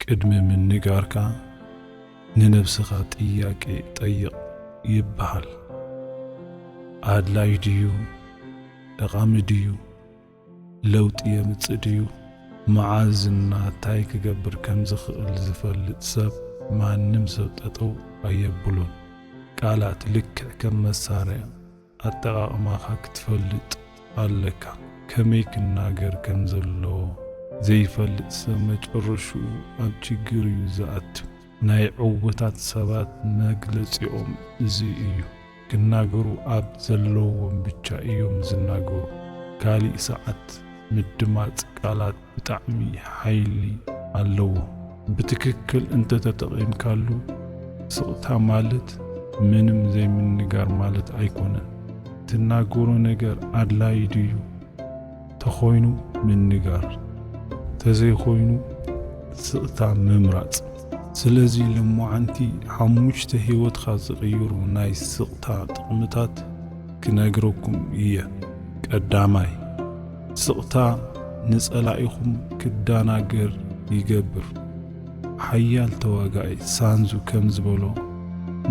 ቅድሚ ምንጋርካ ንነብስኻ ጥያቄ ጠይቕ ይበሃል። ኣድላይ ድዩ? ጠቓሚ ድዩ? ለውጢ የምጽእ ድዩ? መዓዝና እንታይ ክገብር ከም ዝኽእል ዝፈልጥ ሰብ ማንም ሰብ ጠጠው ኣየብሉን። ቃላት ልክዕ ከም መሳርያ ኣጠቓቕማኻ ክትፈልጥ ኣለካ። ከመይ ክናገር ከም ዘለዎ ዘይፈልጥ ሰብ መጨረሹኡ ኣብ ችግር እዩ ዝኣቱ። ናይ ዕውታት ሰባት መግለጺኦም እዚ እዩ። ክናገሩ ኣብ ዘለዎም ብቻ እዮም ዝናገሩ። ካሊእ ሰዓት ምድማጽ ቃላት ብጣዕሚ ሓይሊ ኣለዎ። ብትክክል እንተተጠቒምካሉ ስቕታ ማለት ምንም ዘይምንጋር ማለት ኣይኮነን። ትናገሮ ነገር ኣድላይ ድዩ? ተኾይኑ ምንጋር፣ ተዘይኾይኑ ስቕታ ምምራጽ። ስለዚ ልሙዓንቲ 5 ህይወትካ ዝቕይሩ ናይ ስቕታ ጥቕምታት ክነግረኩም እየ። ቀዳማይ፣ ስቕታ ንጸላኢኹም ክዳናገር ይገብር። ሓያል ተዋጋኢ ሳንዙ ከም ዝበሎ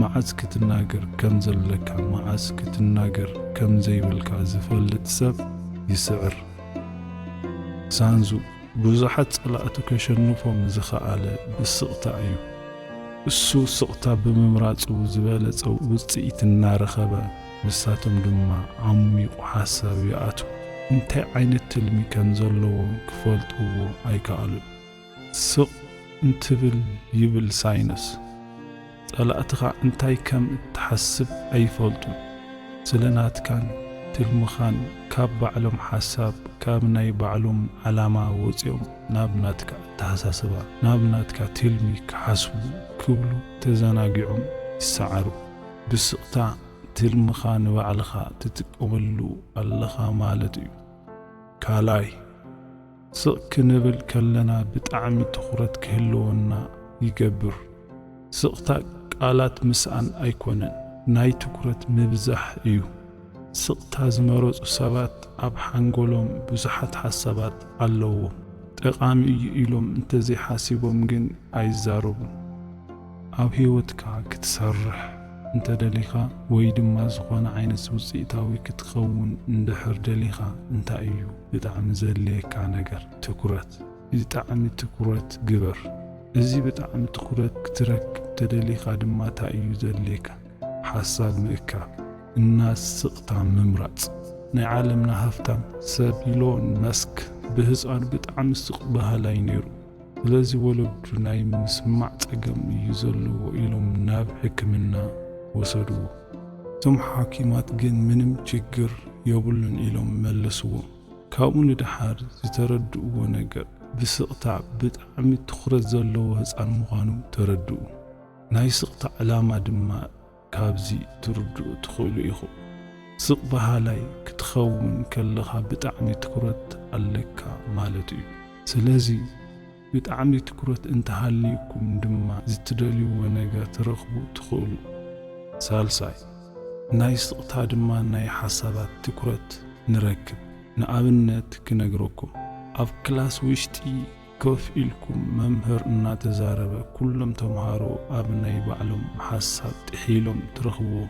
መዓዝ ክትናገር ከም ዘለካ መዓዝ ክትናገር ከም ዘይብልካ ዝፈልጥ ሰብ ይስዕር። ሳንዙ ብዙሓት ጸላእቱ ከሸንፎም ዝኸኣለ ብስቕታ እዩ። እሱ ስቕታ ብምምራጹ ዝበለጸ ውጽኢት እናረኸበ ንሳቶም ድማ ዓሚቑ ሓሳብ ይኣቱ። እንታይ ዓይነት ትልሚ ከም ዘለዎ ክፈልጥዎ ኣይከኣሉን። ስቕ እንትብል ይብል ሳይነስ ጸላእትኻ እንታይ ከም እትሓስብ ኣይፈልጡን። ስለ ናትካን ትልምኻን ካብ ባዕሎም ሓሳብ ካብ ናይ ባዕሎም ዓላማ ወፂኦም ናብ ናትካ እተሓሳስባ ናብ ናትካ ትልሚ ክሓስቡ ክብሉ ተዘናጊዖም ይሰዓሩ። ብስቕታ ትልምኻ ንባዕልኻ ትጥቀመሉ ኣለኻ ማለት እዩ። ካልኣይ፣ ስቕ ክንብል ከለና ብጣዕሚ ትኹረት ክህልወና ይገብር። ስቕታ ቃላት ምስኣን ኣይኮነን፣ ናይ ትኩረት ምብዛሕ እዩ። ስቕታ ዝመረጹ ሰባት ኣብ ሓንጎሎም ብዙሓት ሓሳባት ኣለዎም። ጠቓሚ እዩ ኢሎም እንተዘይሓሲቦም ግን ኣይዛረቡን። ኣብ ህይወትካ ክትሰርሕ እንተደሊኻ ወይ ድማ ዝኾነ ዓይነት ውጽኢታዊ ክትኸውን እንድሕር ደሊኻ እንታይ እዩ ብጣዕሚ ዘድልየካ ነገር? ትኩረት። ብጣዕሚ ትኩረት ግበር። እዚ ብጣዕሚ ትኩረት ክትረክብ ተደሊኻ ድማ እንታይ እዩ ዘድልየካ? ሓሳብ ምእካብ እና ስቕታ ምምራጽ። ናይ ዓለምና ሃፍታም ሰብ ኢሎን መስክ ብህፃኑ ብጣዕሚ ስቕ ባህላይ ነይሩ። ስለዚ ወለዱ ናይ ምስማዕ ጸገም እዩ ዘለዎ ኢሎም ናብ ሕክምና ወሰድዎ። እቶም ሓኪማት ግን ምንም ችግር የብሉን ኢሎም መለስዎ። ካብኡ ንድሓር ዝተረድእዎ ነገር ብስቕታ ብጣዕሚ ትኹረት ዘለዎ ህፃን ምዃኑ ተረድኡ። ናይ ስቕታ ዕላማ ድማ ካብዚ ትርድኡ ትኽእሉ ኢኹም። ስቕ ባህላይ ክትኸውን ከለኻ ብጣዕሚ ትኩረት ኣለካ ማለት እዩ። ስለዚ ብጣዕሚ ትኩረት እንተሃልይኩም ድማ ዝትደልይዎ ነገር ትረኽቡ ትኽእሉ። ሳልሳይ፣ ናይ ስቕታ ድማ ናይ ሓሳባት ትኩረት ንረክብ። ንኣብነት ክነግረኩም፣ ኣብ ክላስ ውሽጢ ኮፍ ኢልኩም መምህር እናተዛረበ ኩሎም ተምሃሮ ኣብ ናይ ባዕሎም ሓሳብ ጥሒሎም ትረኽብዎ።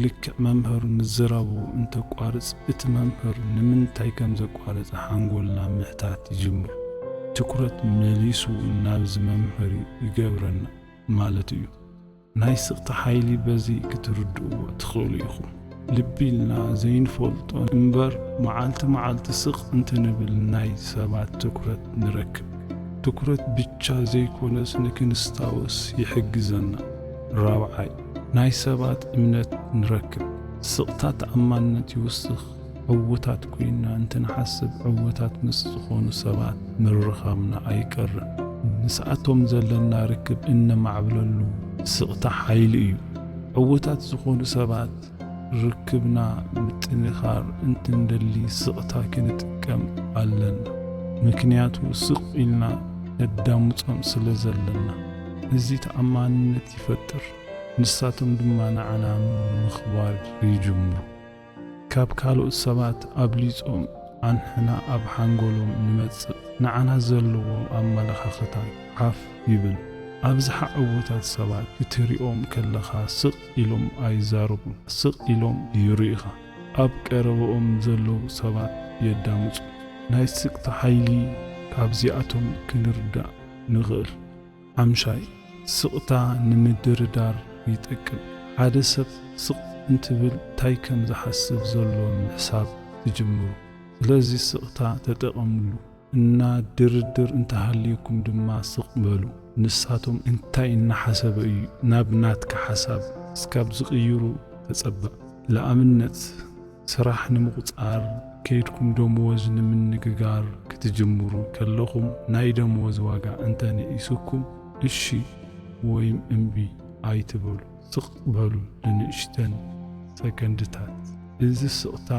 ልክዕ መምህር ምዝራቡ እንተቋርጽ እቲ መምህር ንምንታይ ከም ዘቋረጸ ሓንጎልና ምሕታት ይጅምር። ትኩረት መሊሱ ናብዚ መምህር ይገብረና ማለት እዩ። ናይ ስቕታ ሓይሊ በዚ ክትርድእዎ ትኽእሉ ኢኹም። ልቢልና ዘይንፈልጦ እምበር መዓልቲ መዓልቲ ስቕ እንትንብል ናይ ሰባት ትኩረት ንረክብ። ትኩረት ብቻ ዘይኮነስ ንክንስታወስ ይሕግዘና። ራብዓይ፣ ናይ ሰባት እምነት ንረክብ። ስቕታ ተኣማንነት ይውስኽ። ዕውታት ኮይና እንትንሓስብ ዕውታት ምስ ዝኾኑ ሰባት ምርኻብና ኣይቀርን። ንስኣቶም ዘለና ርክብ እነማዕብለሉ ስቕታ ሓይሊ እዩ። ዕውታት ዝኾኑ ሰባት ርክብና ምጥንኻር እንትንደሊ ስቕታ ክንጥቀም ኣለና። ምክንያቱ ስቕ ኢልና ነዳምፆም ስለ ዘለና እዚ ተኣማንነት ይፈጥር። ንሳቶም ድማ ንዓና ምኽባር ይጅምሩ። ካብ ካልኦት ሰባት ኣብሊጾም ኣንሕና ኣብ ሓንጎሎም ንመጽእ ንዓና ዘለዎ ኣመለኻኽታ ዓፍ ይብል። ኣብዝሓ ዕዉታት ሰባት ክትሪኦም ከለኻ ስቕ ኢሎም ኣይዛረቡን፣ ስቕ ኢሎም ይርኢኻ። ኣብ ቀረበኦም ዘለዉ ሰባት የዳምፁ። ናይ ስቕታ ሓይሊ ካብዚኣቶም ክንርዳእ ንኽእል። ሓምሻይ ስቕታ ንምድርዳር ይጠቅም። ሓደ ሰብ ስቕ እንትብል እንታይ ከም ዝሓስብ ዘሎ ምሕሳብ ትጅምሩ። ስለዚ ስቕታ ተጠቐምሉ። እና ድርድር እንተሃልየኩም ድማ ስቕ በሉ። ንሳቶም እንታይ እናሓሰበ እዩ ናብ ናትካ ሓሳብ እስካብ ዝቕይሩ ተጸበቕ። ለኣብነት ስራሕ ንምቝጻር ከይድኩም ደመወዝ ንምንግጋር ክትጅምሩ ከለኹም ናይ ደመወዝ ዋጋ እንተነኢሱኩም እሺ ወይም እምቢ ኣይትበሉ። ስቕ በሉ ንንእሽተን ሰከንድታት። እዚ ስቕታ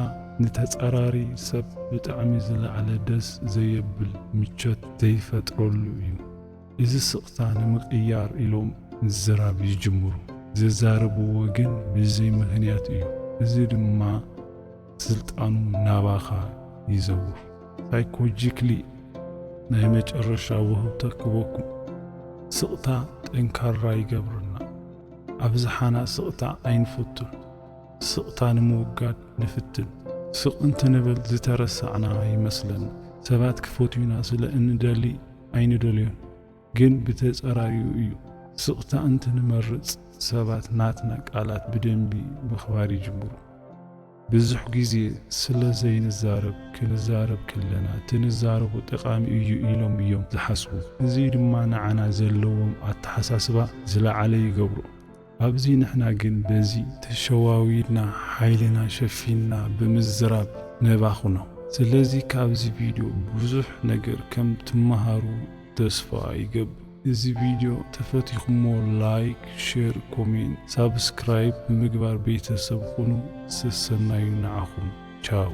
ንተጸራሪ ሰብ ብጣዕሚ ዝለዓለ ደስ ዘየብል ምቾት ዘይፈጥረሉ እዩ። እዚ ስቕታ ንምቕያር ኢሎም ዝዝራብ ይጅምሩ። ዝዛረብዎ ግን ብዘይ ምኽንያት እዩ። እዚ ድማ ስልጣኑ ናባኻ ይዘውር። ሳይኮሎጂካሊ ናይ መጨረሻ ውህብቶ ክበኩም። ስቕታ ጠንካራ ይገብርና። ኣብዝሓና ስቕታ ኣይንፈቱን። ስቕታ ንምውጋድ ንፍትን። ስቕ እንትንብል ዝተረሳዕና ይመስለና። ሰባት ክፈትዩና ስለ እንደሊ ኣይንደልዮን፣ ግን ብተጸራሪኡ እዩ። ስቕታ እንትንመርጽ ሰባት ናትና ቃላት ብደንቢ ምኽባር ይጅምሩ። ብዙሕ ግዜ ስለ ዘይንዛረብ ክንዛረብ ከለና ትንዛረቡ ጠቓሚ እዩ ኢሎም እዮም ዝሓስቡ። እዚ ድማ ንዓና ዘለዎም ኣተሓሳስባ ዝለዓለ ይገብሮ። ኣብዚ ንሕና ግን በዚ ተሸዋዊድና ሓይልና ሸፊንና ብምዝራብ ነባኹኖ። ስለዚ ካብዚ ቪድዮ ብዙሕ ነገር ከም ትመሃሩ ተስፋ ይገብር። እዚ ቪድዮ ተፈቲኹሞ ላይክ፣ ሼር፣ ኮሜንት፣ ሳብስክራይብ ብምግባር ቤተሰብ ኩኑ። ሰናዩ ንዓኹም። ቻው።